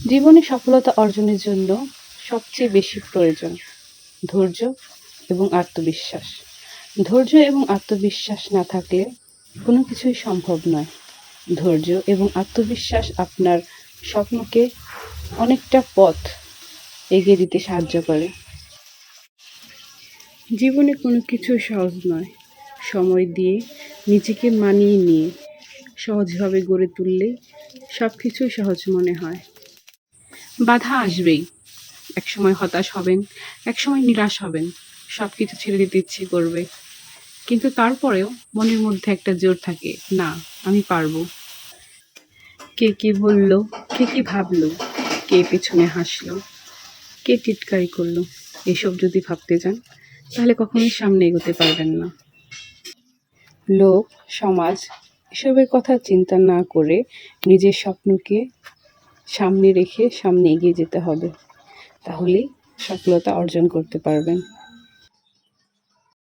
জীবনে সফলতা অর্জনের জন্য সবচেয়ে বেশি প্রয়োজন ধৈর্য এবং আত্মবিশ্বাস। ধৈর্য এবং আত্মবিশ্বাস না থাকলে কোনো কিছুই সম্ভব নয়। ধৈর্য এবং আত্মবিশ্বাস আপনার স্বপ্নকে অনেকটা পথ এগিয়ে দিতে সাহায্য করে। জীবনে কোনো কিছুই সহজ নয়। সময় দিয়ে নিজেকে মানিয়ে নিয়ে সহজভাবে গড়ে তুললেই সব কিছুই সহজ মনে হয়। বাধা আসবেই। একসময় হতাশ হবেন, একসময় নিরাশ হবেন, সব কিছু ছেড়ে দিতে ইচ্ছে করবে। কিন্তু তারপরেও মনের মধ্যে একটা জোর থাকে, না আমি পারবো। কে কি বলল, কে কি ভাবলো, কে পেছনে হাসলো, কে টিটকারি করলো, এসব যদি ভাবতে যান তাহলে কখনোই সামনে এগোতে পারবেন না। লোক, সমাজ এসবের কথা চিন্তা না করে নিজের স্বপ্নকে সামনে রেখে সামনে এগিয়ে যেতে হবে। তাহলেই সফলতা অর্জন করতে পারবেন।